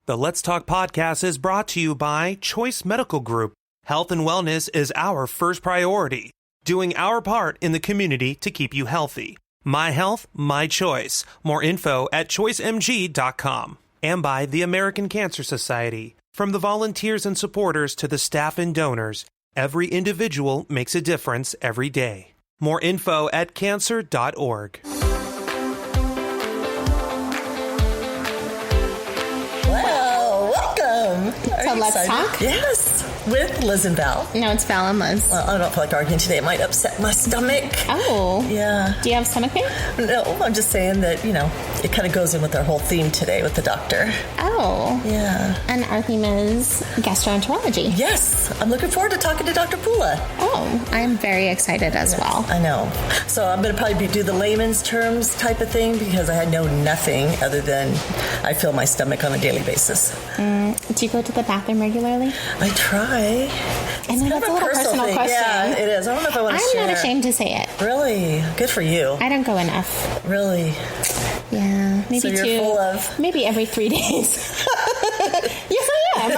The Let's Talk podcast is brought to you by Choice Medical Group. Health and wellness is our first priority, doing our part in the community to keep you healthy. My health, my choice. More info at choicemg.com. And by the American Cancer Society. From the volunteers and supporters to the staff and donors, every individual makes a difference every day. More info at cancer.org. Well, welcome. So let's talk? Yes, with Liz and Val. No, it's Val and Liz. Well, I don't feel like arguing today. It might upset my stomach. Oh. Yeah. Do you have stomach pain? No, I'm just saying that, it kind of goes in with our whole theme today with the doctor. Oh. Yeah. And our theme is gastroenterology. Yes. I'm looking forward to talking to Dr. Poola. Oh, I'm very excited as well. I know. So I'm going to probably do the layman's terms type of thing because I know nothing other than I feel my stomach on a daily basis. Do you go to the bathroom regularly? I try. I know that's a little personal question. Yeah, it is. I don't know if I want to share. I'm not ashamed to say it. Really? Good for you. I don't go enough. Really? Yeah, maybe so you're two. Full of... Maybe every 3 days. Yes, I am.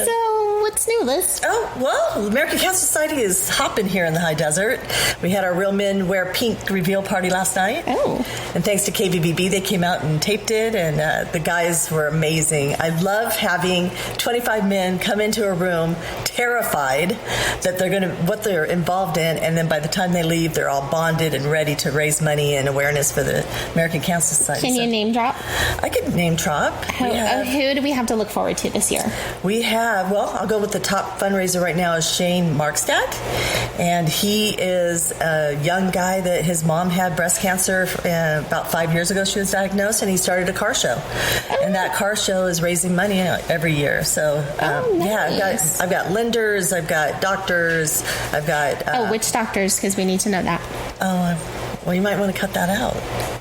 So, what's new, Liz? Oh, well, the American Cancer Society is hopping here in the high desert. We had our Real Men Wear Pink reveal party last night. Oh. And thanks to KVVB, they came out and taped it, and the guys were amazing. I love having 25 men come into a room terrified that they're going to, what they're involved in, and then by the time they leave, they're all bonded and ready to raise money and awareness for the American Cancer Society. Can you name drop? I could name drop. Who do we have to look forward to this year? We have, I'll go with the top fundraiser right now is Shane Markstad, and he is a young guy that his mom had breast cancer about 5 years ago. She was diagnosed, and he started a car show, and that car show is raising money every year. So nice. Yeah, I've got lenders, I've got doctors, I've got which doctors? Because we need to know that. Well, you might want to cut that out.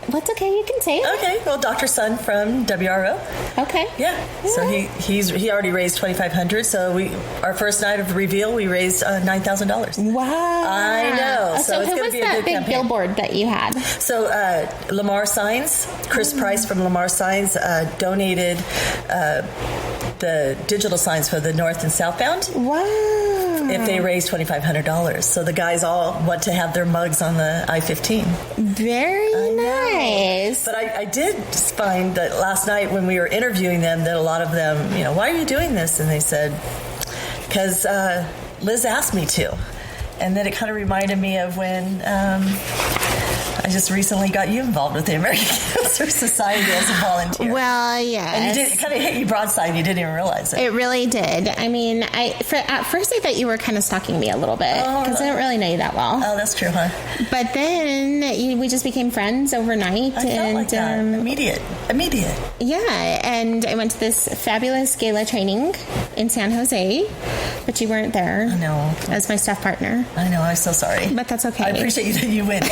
That's okay. You can say it. Okay. Well, Dr. Sun from WRO. Okay. Yeah. So he already raised $2,500. So our first night of the reveal, we raised $9,000. Wow. I know. So it's who was that big campaign. billboard that you had? So Lamar Signs, Chris Price from Lamar Signs donated the digital signs for the north and southbound. Wow. If they raised $2,500. So the guys all want to have their mugs on the I-15. Very nice. But I did find that last night when we were interviewing them that a lot of them, why are you doing this? And they said, because Liz asked me to. And then it kind of reminded me of when I just recently got you involved with the American Cancer Society as a volunteer. Well, yes. And it kind of hit you broadside. You didn't even realize it. It really did. I mean, at first I thought you were kind of stalking me a little bit because I didn't really know you that well. Oh, that's true, huh? But then we just became friends overnight. I felt like that. Immediate. Yeah, and I went to this fabulous gala training in San Jose, but you weren't there. I know. As my staff partner. I know. I'm so sorry. But that's okay. I appreciate you that you went.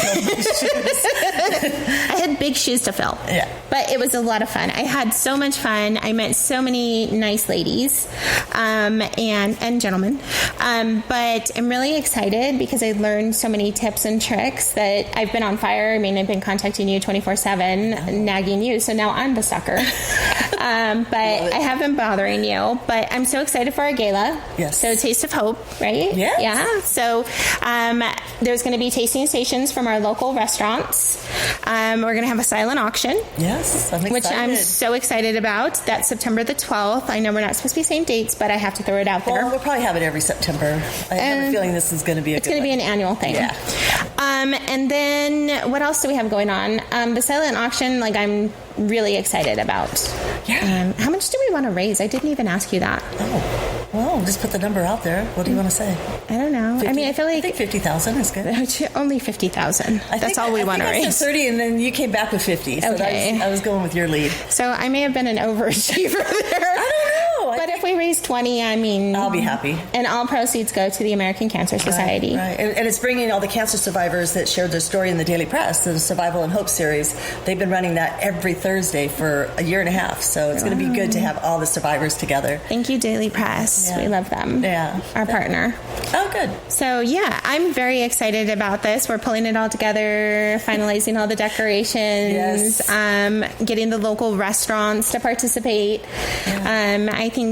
I had big shoes to fill. Yeah. But it was a lot of fun. I had so much fun. I met so many nice ladies and gentlemen. But I'm really excited because I learned so many tips and tricks that I've been on fire. I mean, I've been contacting you 24/7, nagging you. So now I'm the sucker. But I have been bothering you. But I'm so excited for our gala. Yes. So Taste of Hope, right? Yes. Yeah. So there's going to be tasting stations from our local restaurants. We're going to have a silent auction. Yes, I'm excited. Which I'm so excited about. That's September the 12th. I know we're not supposed to be saying dates, but I have to throw it out there. Well, we'll probably have it every September. I have a feeling this is going to be It's going to be an annual thing. Yeah. And then what else do we have going on? The silent auction, I'm really excited about. Yeah. How much do we want to raise? I didn't even ask you that. Oh. Well, just put the number out there. What do you want to say? I don't know. 50? I mean, I feel like... I think 50,000 is good. Only 50,000. That's all we want to raise. I said 30, and then you came back with 50. So okay. I was going with your lead. So I may have been an overachiever there. I don't know. But if we raise 20, I mean, I'll be happy. And all proceeds go to the American Cancer Society. Right. And it's bringing all the cancer survivors that shared their story in the Daily Press, the Survival and Hope series. They've been running that every Thursday for a year and a half. So it's going to be good to have all the survivors together. Thank you, Daily Press. Yeah. We love them. Yeah. Our partner. Oh, good. So, yeah, I'm very excited about this. We're pulling it all together, finalizing all the decorations, getting the local restaurants to participate. Yeah. I think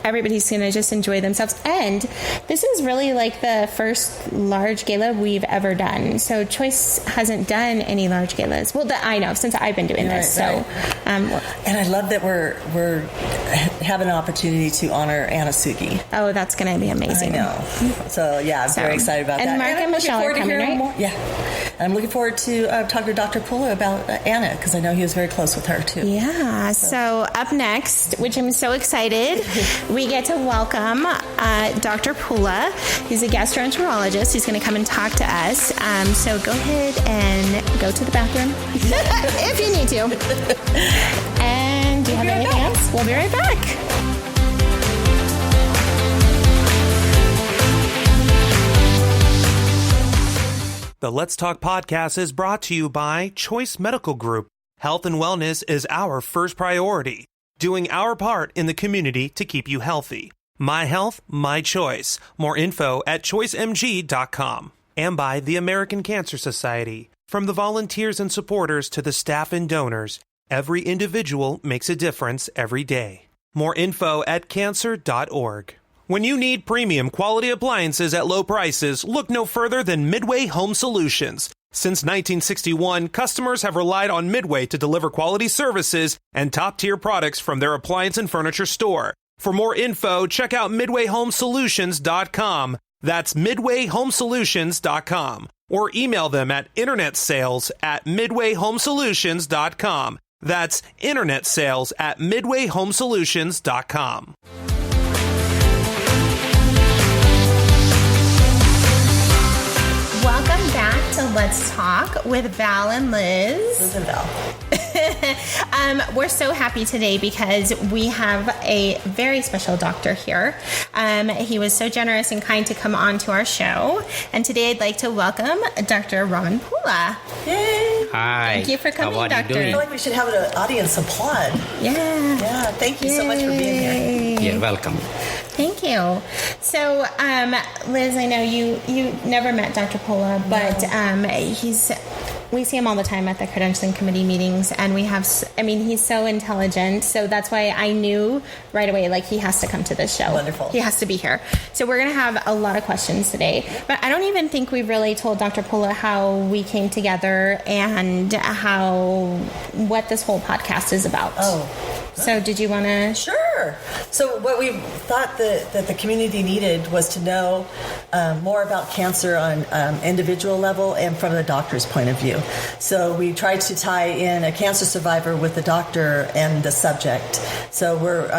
everybody's going to just enjoy themselves. And this is really like the first large gala we've ever done. So Choice hasn't done any large galas. Well, that I know since I've been doing this. Right. So, and I love that we're having an opportunity to honor Anna Sugi. Oh, that's going to be amazing. I know. So, yeah, I'm very excited about that. And Mark and Michelle are coming, right? More. Yeah. I'm looking forward to talking to Dr. Poola about Anna, because I know he was very close with her, too. Yeah. So up next, which I'm so excited, we get to welcome Dr. Poola. He's a gastroenterologist. He's going to come and talk to us. So go ahead and go to the bathroom if you need to. And do you have anything else? We'll be right back. The Let's Talk podcast is brought to you by Choice Medical Group. Health and wellness is our first priority. Doing our part in the community to keep you healthy. My health, my choice. More info at choicemg.com. And by the American Cancer Society. From the volunteers and supporters to the staff and donors, every individual makes a difference every day. More info at cancer.org. When you need premium quality appliances at low prices, look no further than Midway Home Solutions. Since 1961, customers have relied on Midway to deliver quality services and top-tier products from their appliance and furniture store. For more info, check out MidwayHomeSolutions.com. That's MidwayHomeSolutions.com. Or email them at internetsales@MidwayHomeSolutions.com. That's internetsales@MidwayHomeSolutions.com. Welcome back to Let's Talk with Val and Liz. Liz and Val. We're so happy today because we have a very special doctor here. He was so generous and kind to come on to our show. And today I'd like to welcome Dr. Raman Poola. Yay! Hi. Thank you for coming, How are Doctor. you I doing? feel like we should have an audience applaud. Yeah. Yeah, thank you so much for being here. You're welcome. Thank you. So, Liz, I know you never met Dr. Poola, but we see him all the time at the credentialing committee meetings, and he's so intelligent, so that's why I knew right away, like, he has to come to this show. Wonderful. He has to be here. So we're going to have a lot of questions today, but I don't even think we've really told Dr. Poola how we came together and what this whole podcast is about. Oh. So did you want to? Sure. So what we thought that the community needed was to know more about cancer on individual level and from the doctor's point of view. So we tried to tie in a cancer survivor with the doctor and the subject. So we're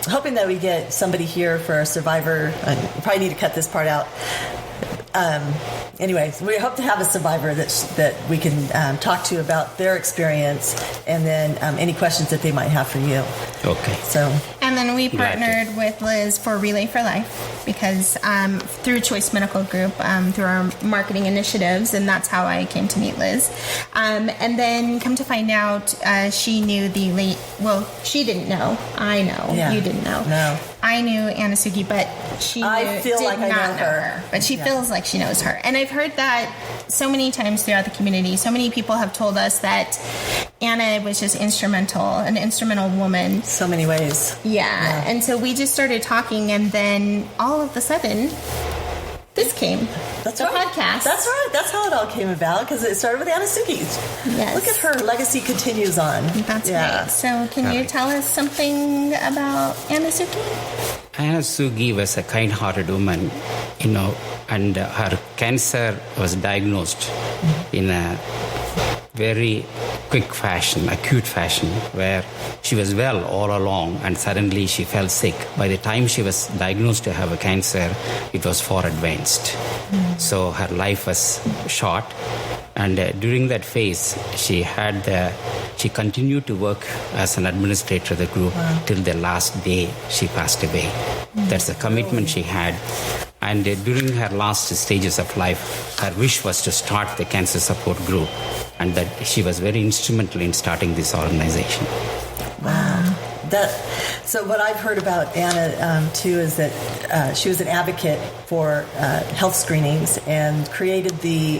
hoping that we get somebody here for a survivor. You probably need to cut this part out. Anyways, we hope to have a survivor that we can talk to about their experience, and then any questions that they might have for you. Okay. So, And then we partnered with Liz for Relay for Life because through Choice Medical Group, through our marketing initiatives, and that's how I came to meet Liz. And then come to find out, she knew she didn't know. I know. Yeah. You didn't know. No. I knew Anna Sugi, but she feel like I know her. But she feels like she knows her. And I've heard that so many times throughout the community. So many people have told us that Anna was just an instrumental woman. So many ways. Yeah. And so we just started talking, and then all of a sudden, this came. That's the right. podcast. That's right. That's how it all came about, because it started with Anna Sugi. Yes. Look at her legacy continues on. That's right. So can you tell us something about Anna Sugi? Anna Sugi was a kind-hearted woman, and her cancer was diagnosed in very quick fashion, acute fashion, where she was well all along and suddenly she fell sick. By the time she was diagnosed to have a cancer, it was far advanced. So her life was short. And during that phase, she continued to work as an administrator of the group till the last day she passed away. That's the commitment she had. And during her last stages of life, her wish was to start the cancer support group, and that she was very instrumental in starting this organization. Wow. So what I've heard about Anna, too, is that she was an advocate for health screenings and created the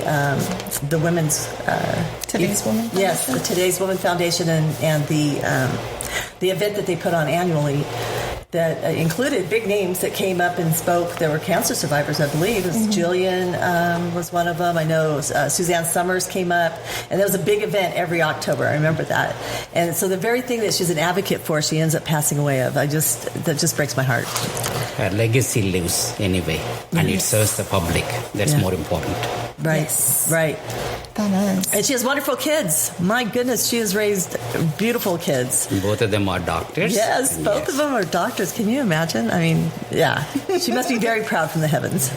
women's... Today's Woman Foundation? Yes, the Today's Woman Foundation and the event that they put on annually that included big names that came up and spoke. There were cancer survivors, I believe. It was Jillian was one of them. I know Suzanne Summers came up. And there was a big event every October. I remember that. And so the very thing that she's an advocate for, she ends up passing away of. That just breaks my heart. Her legacy lives anyway, and it serves the public. That's more important. Right, Yes. right. That is. And she has wonderful kids. My goodness, she has raised beautiful kids. Both of them are doctors. Yes, both of them are doctors. Can you imagine? I mean, yeah. She must be very proud from the heavens.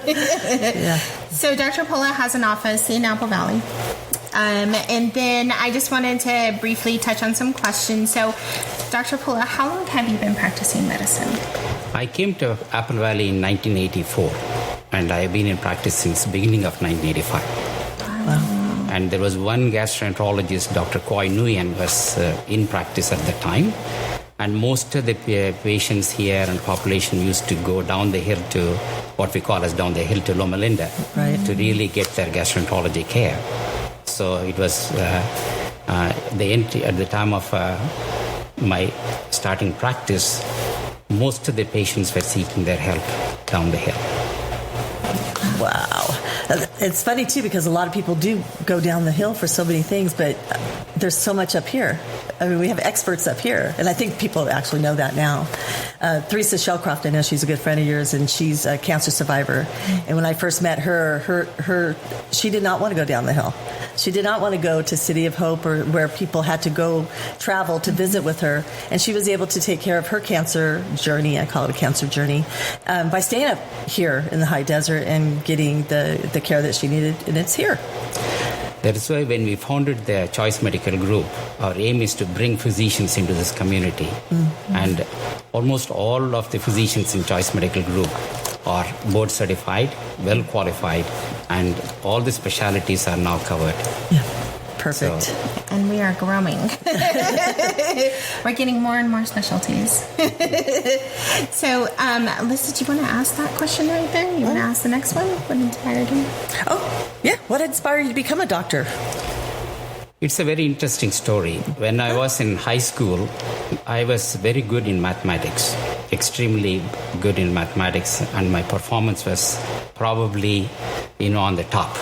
Yeah. So Dr. Poola has an office in Apple Valley. And then I just wanted to briefly touch on some questions. So, Dr. Poola, how long have you been practicing medicine? I came to Apple Valley in 1984, and I have been in practice since the beginning of 1985. Wow. And there was one gastroenterologist, Dr. Koi Nguyen, was in practice at the time. And most of the patients here and population used to go down the hill to what we call as down the hill to Loma Linda to really get their gastroenterology care. So it was at the time of my starting practice, most of the patients were seeking their help down the hill. Wow. It's funny, too, because a lot of people do go down the hill for so many things, but there's so much up here. I mean, we have experts up here, and I think people actually know that now. Theresa Shellcroft, I know she's a good friend of yours, and she's a cancer survivor. And when I first met her, she did not want to go down the hill. She did not want to go to City of Hope or where people had to go travel to visit with her. And she was able to take care of her cancer journey, I call it a cancer journey, by staying up here in the high desert and getting the care that she needed. And it's here. That's why when we founded the Choice Medical Group, our aim is to bring physicians into this community. Mm-hmm. And almost all of the physicians in Choice Medical Group are board certified, well qualified, and all the specialties are now covered. Yeah, perfect. And we are growing. We're getting more and more specialties. So, Lisa, do you want to ask that question right there? You want to ask the next one? What inspired you? Oh, yeah. What inspired you to become a doctor? It's a very interesting story. When I was in high school, I was very good in mathematics, extremely good in mathematics, and my performance was probably, on the top.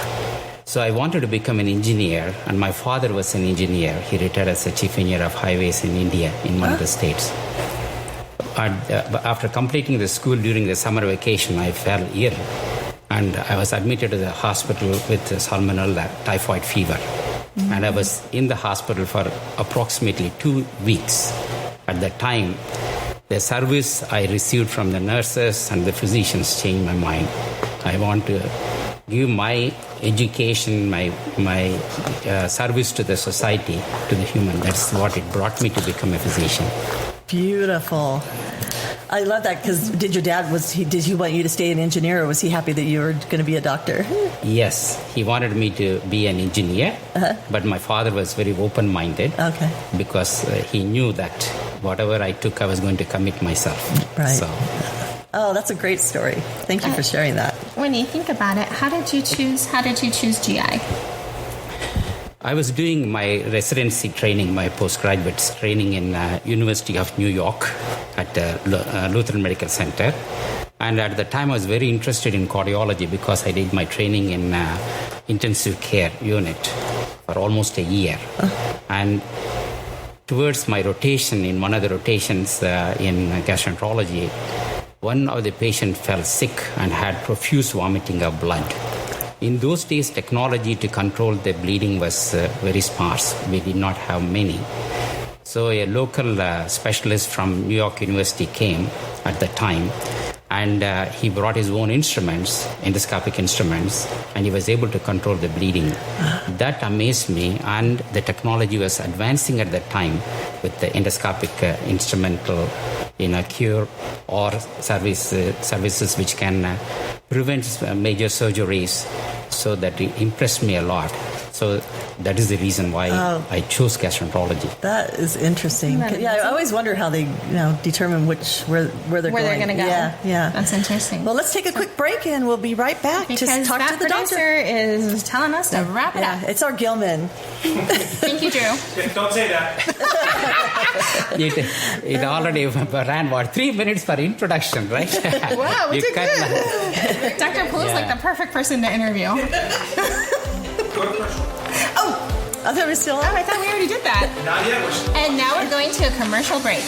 So I wanted to become an engineer, and my father was an engineer. He retired as a chief engineer of highways in India, in one of the states. After completing the school during the summer vacation, I fell ill, and I was admitted to the hospital with salmonella typhoid fever. Mm-hmm. And I was in the hospital for approximately 2 weeks. At that time, the service I received from the nurses and the physicians changed my mind. I want to give my education, my service to the society, to the human. That's what it brought me to become a physician. Beautiful. I love that, because did your dad, did he want you to stay an engineer, or was he happy that you were going to be a doctor? Yes, he wanted me to be an engineer, but my father was very open-minded because he knew that whatever I took, I was going to commit myself. Right. So. Oh, that's a great story. Thank you for sharing that. When you think about it, how did you choose GI? I was doing my residency training, my postgraduate training in University of New York at Lutheran Medical Center. And at the time, I was very interested in cardiology because I did my training in intensive care unit for almost a year. And towards my rotation, in one of the rotations in gastroenterology, one of the patients fell sick and had profuse vomiting of blood. In those days, technology to control the bleeding was very sparse. We did not have many. So a local specialist from New York University came at the time, and he brought his own instruments, endoscopic instruments, and he was able to control the bleeding. That amazed me, and the technology was advancing at that time with the endoscopic instrumental cure or services which can prevent major surgeries. So that it impressed me a lot. So that is the reason why I chose gastroenterology. That is interesting. Yeah, I always wonder how they determine where they're going to go. Yeah. That's interesting. Well, let's take a quick break and we'll be right back. Because Just talk that to the doctor. producer is telling us to wrap it up. It's our Gilman. Thank you, Drew. Don't say that. It already ran, 3 minutes for introduction, right? Wow, we did good. Dr. Poole is like the perfect person to interview. I thought we were still on. I thought we already did that. Not yet. And now we're going to a commercial break.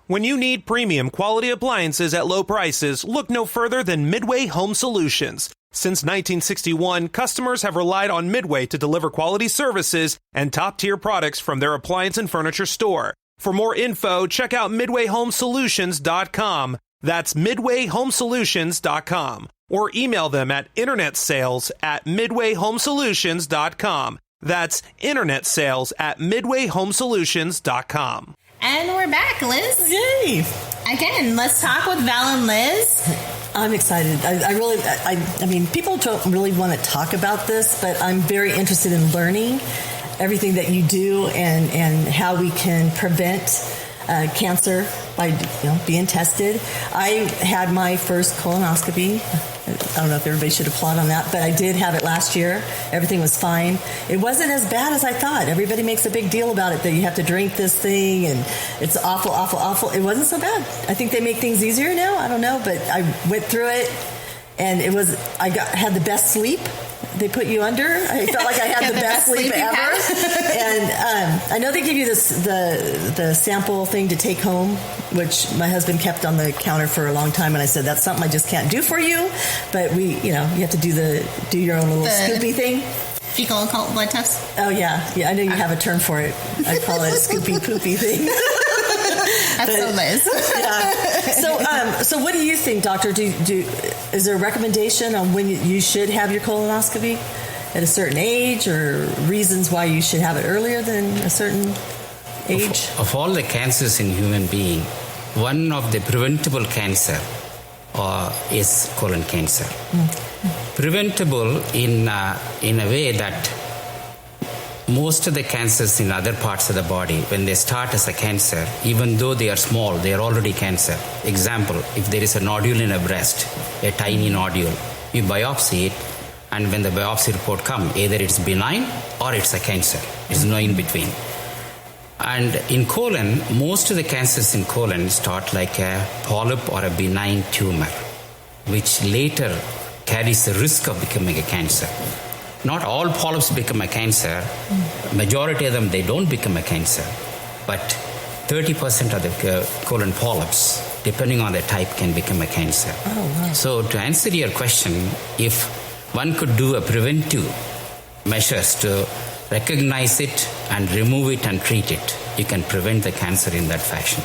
When you need premium quality appliances at low prices, look no further than Midway Home Solutions. Since 1961, customers have relied on Midway to deliver quality services and top-tier products from their appliance and furniture store. For more info, check out MidwayHomeSolutions.com. That's MidwayHomeSolutions.com. Or email them at internetsales@MidwayHomeSolutions.com. That's internetsales@MidwayHomeSolutions.com. And we're back, Liz. Yay! Again, let's talk with Val and Liz. I'm excited. I mean, people don't really want to talk about this, but I'm very interested in learning everything that you do and how we can prevent cancer by being tested. I had my first colonoscopy. I don't know if everybody should applaud on that, but I did have it last year. Everything was fine. It wasn't as bad as I thought. Everybody makes a big deal about it, that you have to drink this thing and it's awful, awful, awful. It wasn't so bad. I think they make things easier now. I don't know, but I went through it and I had the best sleep. They put you under. I felt like I had the best sleep ever. And I know they give you the sample thing to take home, which my husband kept on the counter for a long time. And I said, that's something I just can't do for you. But you have to do your own little scoopy thing. Fecal occult blood test? Oh, yeah. I know you have a term for it. I call it a scoopy poopy thing. That's so Liz. Yeah. So what do you think, doctor? Is there a recommendation on when you should have your colonoscopy at a certain age, or reasons why you should have it earlier than a certain age? Of all the cancers in human being, one of the preventable cancer is colon cancer. Preventable in a way that most of the cancers in other parts of the body, when they start as a cancer, even though they are small, they are already cancer. Example, if there is a nodule in a breast, a tiny nodule, you biopsy it, and when the biopsy report comes, either it's benign or it's a cancer. There's no in between. And in colon, most of the cancers in colon start like a polyp or a benign tumor, which later carries the risk of becoming a cancer. Not all polyps become a cancer. Majority of them, they don't become a cancer. But 30% of the colon polyps, depending on the type, can become a cancer. Oh, wow. So to answer your question, if one could do a preventive measures to recognize it and remove it and treat it, you can prevent the cancer in that fashion.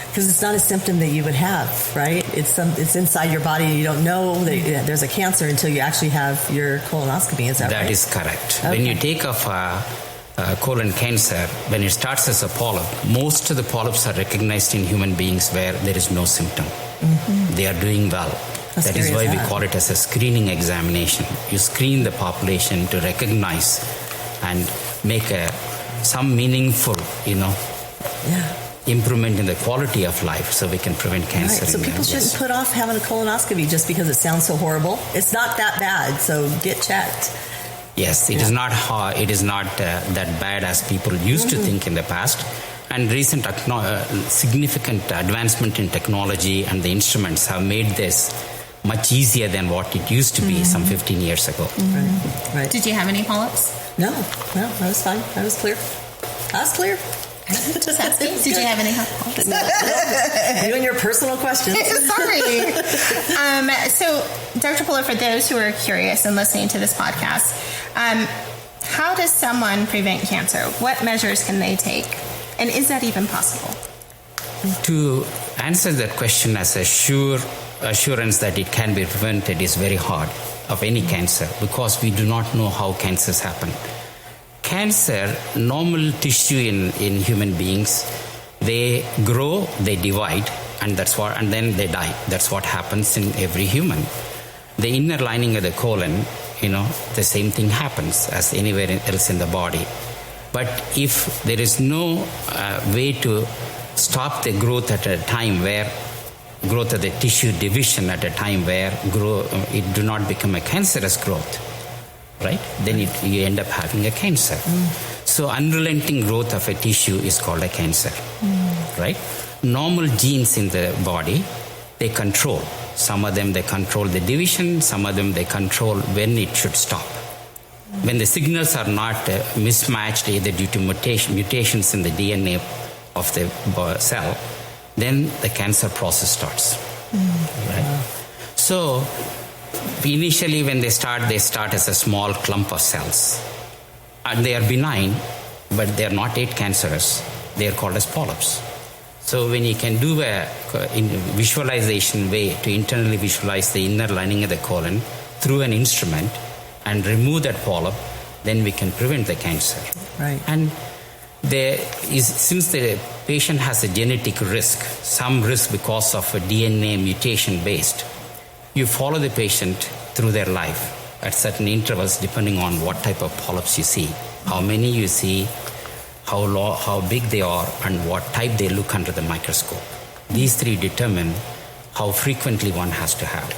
Because it's not a symptom that you would have, right? It's inside your body. You don't know that there's a cancer until you actually have your colonoscopy. Is that right? That is correct. Okay. When you take off colon cancer, when it starts as a polyp, most of the polyps are recognized in human beings where there is no symptom. Mm-hmm. They are doing well. That is why we call it as a screening examination. You screen the population to recognize and make some meaningful, improvement in the quality of life, so we can prevent cancer. Right. So people shouldn't put off having a colonoscopy just because it sounds so horrible. It's not that bad, so get checked. Yes, it is not that bad as people used to think in the past. And recent significant advancement in technology and the instruments have made this much easier than what it used to be some 15 years ago. Right. Did you have any polyps? No, I was fine. I was clear. Just asking. Did you have any help? You and your personal questions. Sorry. So, Dr. Poola, for those who are curious and listening to this podcast, how does someone prevent cancer? What measures can they take? And is that even possible? To answer that question as a sure assurance that it can be prevented is very hard of any cancer, because we do not know how cancers happen. Cancer, normal tissue in human beings, they grow, they divide, and then they die. That's what happens in every human. The inner lining of the colon, the same thing happens as anywhere else in the body. But if there is no way to stop the growth at a time where growth of the tissue division at a time where it do not become a cancerous growth, right? Then you end up having a cancer. So unrelenting growth of a tissue is called a cancer, right? Normal genes in the body, they control. Some of them, they control the division. Some of them, they control when it should stop. When the signals are not mismatched, either due to mutations in the DNA of the cell, then the cancer process starts. Right? So initially when they start as a small clump of cells. And they are benign, but they are not yet cancerous. They are called as polyps. So when you can do a visualization way to internally visualize the inner lining of the colon through an instrument and remove that polyp, then we can prevent the cancer. Right. And since the patient has a genetic risk, some risk because of a DNA mutation based, you follow the patient through their life at certain intervals depending on what type of polyps you see, how many you see, how big they are, and what type they look under the microscope. These three determine how frequently one has to have.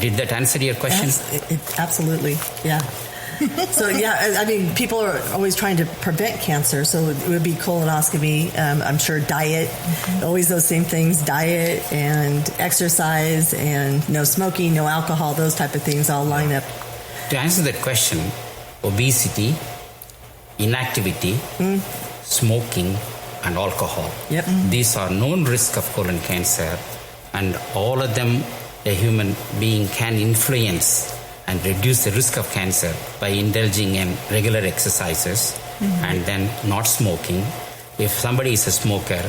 Did that answer your question? Yes, absolutely, yeah. So, I mean, people are always trying to prevent cancer, so it would be colonoscopy, I'm sure diet, always those same things, diet and exercise and no smoking, no alcohol, those type of things all line up. To answer that question, obesity, inactivity, smoking, and alcohol. Yep. These are known risks of colon cancer, and all of them a human being can influence and reduce the risk of cancer by indulging in regular exercises and then not smoking. If somebody is a smoker,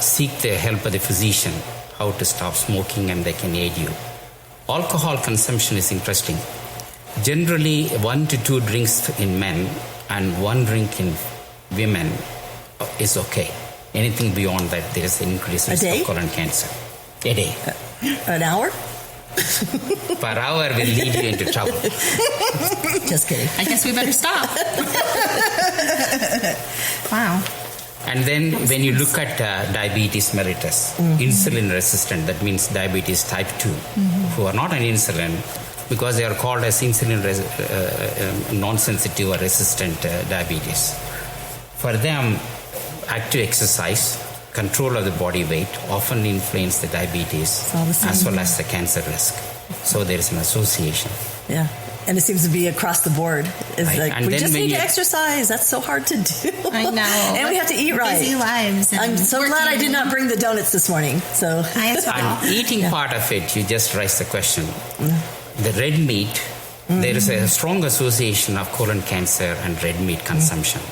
seek the help of the physician how to stop smoking, and they can aid you. Alcohol consumption is interesting. Generally, 1 to 2 drinks in men and 1 drink in women is okay. Anything beyond that, there is an increased risk of colon cancer. A day. An hour? Per hour will lead you into trouble. Just kidding. I guess we better stop. Wow. And then when you look at diabetes mellitus, insulin resistant, that means diabetes type 2, who are not on insulin because they are called as insulin non-sensitive or resistant diabetes. For them, active exercise, control of the body weight often influence the diabetes as well as the cancer risk. So there is an association. Yeah. And it seems to be across the board. It's right. like, and we just need to exercise. That's so hard to do. I know. And we have to eat right. Busy lives. I'm so glad I did not bring the donuts this morning. So I as well. And eating part of it, you just raised the question. The red meat, there is a strong association of colon cancer and red meat consumption.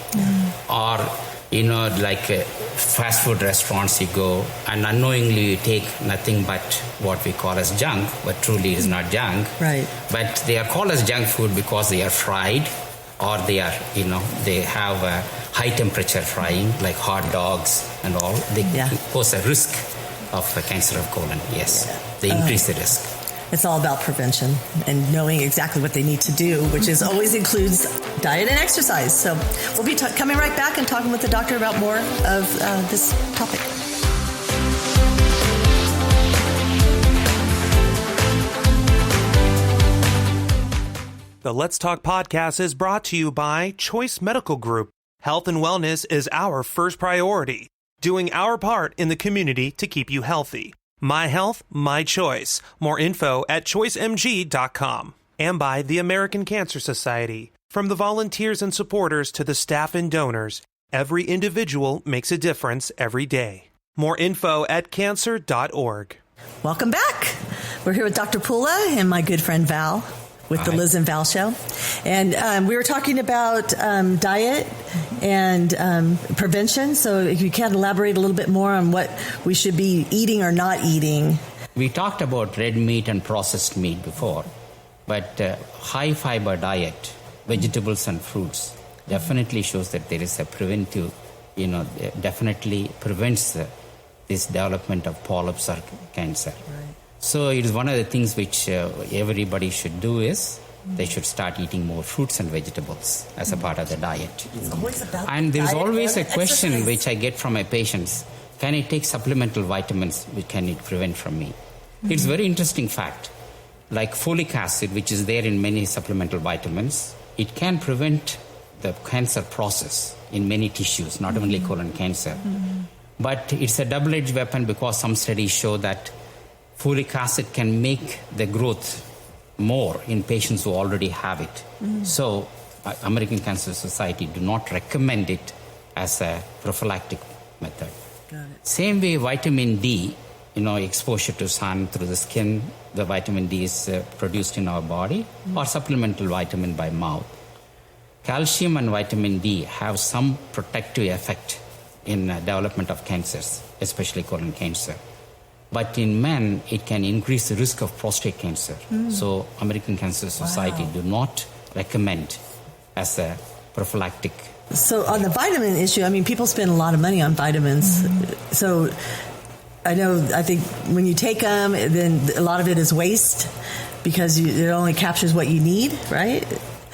Or like fast food restaurants, you go and unknowingly you take nothing but what we call as junk, but truly it is not junk. Right. But they are called as junk food because they are fried, or they are, they have a high temperature frying, like hot dogs and all. They pose a risk of cancer of colon. Yes, they increase the risk. It's all about prevention and knowing exactly what they need to do, which always includes diet and exercise. So we'll be coming right back and talking with the doctor about more of this topic. The Let's Talk podcast is brought to you by Choice Medical Group. Health and wellness is our first priority, doing our part in the community to keep you healthy. My health, my choice. More info at choicemg.com. and by the American Cancer Society. From the volunteers and supporters to the staff and donors, every individual makes a difference every day. More info at cancer.org. Welcome back. We're here with Dr. Poola and my good friend Val with the Liz and Val Show. And we were talking about diet and prevention. So if you can elaborate a little bit more on what we should be eating or not eating. We talked about red meat and processed meat before, but high fiber diet, vegetables and fruits, definitely shows that there is a preventive, definitely prevents this development of polyps or cancer. Right. So it is one of the things which everybody should do is they should start eating more fruits and vegetables as a part of the diet. It's always about and there's diet always a question exercise. which I get from my patients, can I take supplemental vitamins which can it prevent from me? It's a very interesting fact. Like folic acid, which is there in many supplemental vitamins, it can prevent the cancer process in many tissues, not only colon cancer. But it's a double-edged weapon because some studies show that folic acid can make the growth more in patients who already have it. So American Cancer Society do not recommend it as a prophylactic method. Got it. Same way vitamin D, exposure to sun through the skin, the vitamin D is produced in our body, or supplemental vitamin by mouth. Calcium and vitamin D have some protective effect in development of cancers, especially colon cancer. But in men, it can increase the risk of prostate cancer. So American Cancer Society do not recommend as a prophylactic. So on the vitamin issue, people spend a lot of money on vitamins. So I think when you take them, then a lot of it is waste because it only captures what you need, right?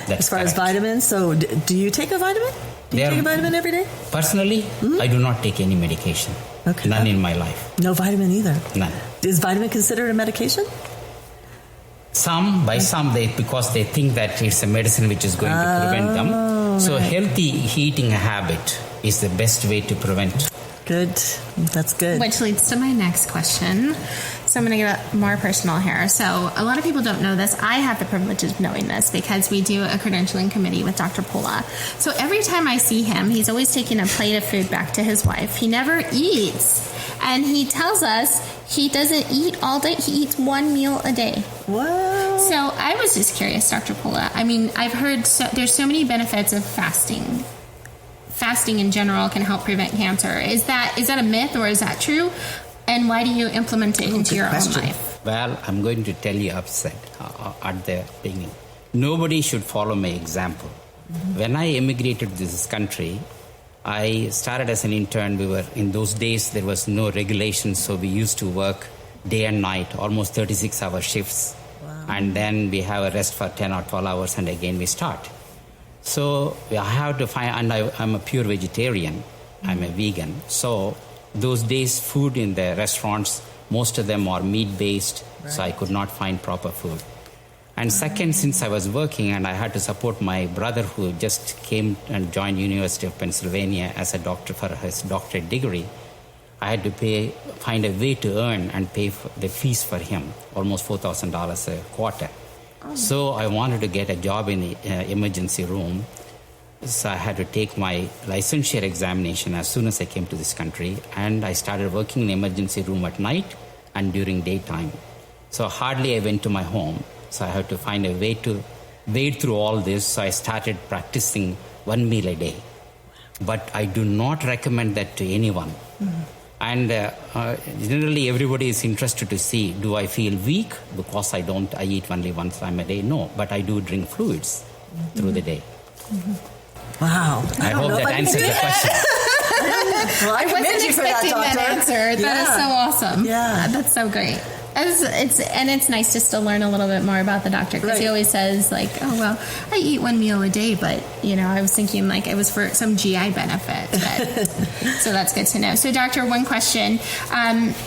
That's as far correct. as vitamins. So do you take a vitamin? Do you take a vitamin every day? Personally, I do not take any medication. Okay. None in my life. No vitamin either? None. Is vitamin considered a medication? Some, because they think that it's a medicine which is going to prevent them. So healthy eating habit is the best way to prevent. Good. That's good. Which leads to my next question. So I'm going to get more personal here. So a lot of people don't know this. I have the privilege of knowing this because we do a credentialing committee with Dr. Poola. So every time I see him, he's always taking a plate of food back to his wife. He never eats. And he tells us he doesn't eat all day. He eats one meal a day. Wow. So I was just curious, Dr. Poola. I've heard there's so many benefits of fasting. Fasting in general can help prevent cancer. Is that a myth or is that true? And why do you implement it into your own life? Well, I'm going to tell you upset at the beginning. Nobody should follow my example. When I immigrated to this country, I started as an intern. In those days, there was no regulation, so we used to work day and night, almost 36-hour shifts. Wow. And then we have a rest for 10 or 12 hours, and again we start. So I have to find, and I'm a pure vegetarian. I'm a vegan. So those days, food in the restaurants, most of them are meat-based, so I could not find proper food. And second, since I was working and I had to support my brother who just came and joined University of Pennsylvania as a doctor for his doctorate degree, I had to find a way to earn and pay for the fees for him, almost $4,000 a quarter. So I wanted to get a job in the emergency room. So I had to take my licensure examination as soon as I came to this country, and I started working in the emergency room at night and during daytime. So hardly I went to my home. So I had to find a way to wade through all this. So I started practicing one meal a day. But I do not recommend that to anyone. And generally everybody is interested to see, do I feel weak because I eat only one time a day? No, but I do drink fluids through the day. Wow. I hope that answers the question. Well, I wasn't expecting that answer. That is so awesome. Yeah. That's so great. It's nice just to learn a little bit more about the doctor because he always says I eat one meal a day, but I was thinking it was for some GI benefit. So that's good to know. So doctor, one question.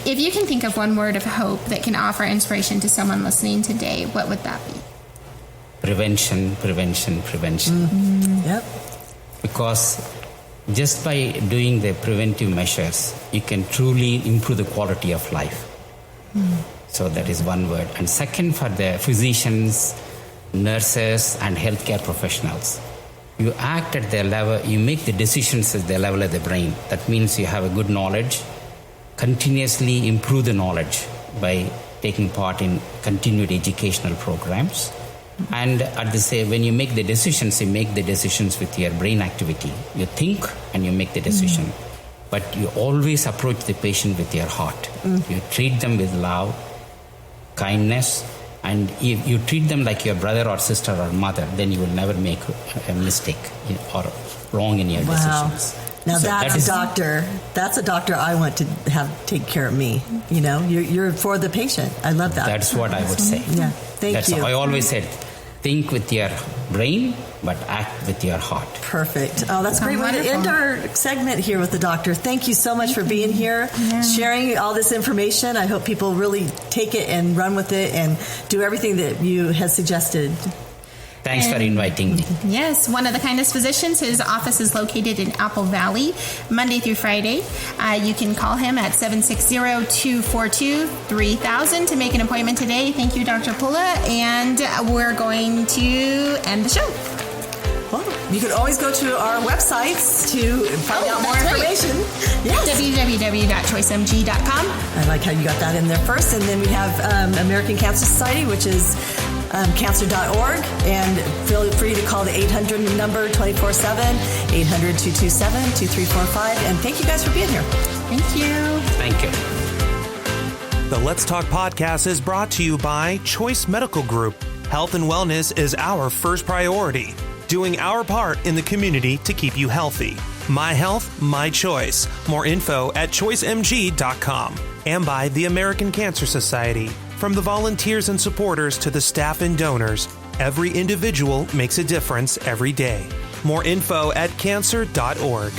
If you can think of one word of hope that can offer inspiration to someone listening today, what would that be? Prevention, prevention, prevention. Mm-hmm. Yep. Because just by doing the preventive measures, you can truly improve the quality of life. So that is one word. And second, for the physicians nurses, and healthcare professionals. You act at their level, you make the decisions at their level of the brain. That means you have a good knowledge, continuously improve the knowledge by taking part in continued educational programs. And at the same, when you make the decisions, you make the decisions with your brain activity. You think and you make the decision. But you always approach the patient with your heart. You treat them with love, kindness, and if you treat them like your brother or sister or mother, then you will never make a mistake or wrong in your decisions. Now So that's a doctor I want to have take care of me. You know, you're for the patient. I love that. That's what I would say. Yeah, thank you. I always said, think with your brain, but act with your heart. Perfect. Oh, that's a great way to end our segment here with the doctor. Thank you so much for being here, sharing all this information. I hope people really take it and run with it and do everything that you have suggested. Thanks for inviting me. Yes, one of the kindest physicians. His office is located in Apple Valley, Monday through Friday. You can call him at 760-242-3000 to make an appointment today. Thank you, Dr. Poola, and we're going to end the show. Well, you can always go to our websites to find out more information. Yes. www.choicemg.com. I like how you got that in there first. And then we have American Cancer Society, which is cancer.org. And feel free to call the 800 number 24/7, 800-227-2345. And thank you guys for being here. Thank you. Thank you. The Let's Talk podcast is brought to you by Choice Medical Group. Health and wellness is our first priority. Doing our part in the community to keep you healthy. My health, my choice. More info at choicemg.com. And by the American Cancer Society. From the volunteers and supporters to the staff and donors, every individual makes a difference every day. More info at cancer.org.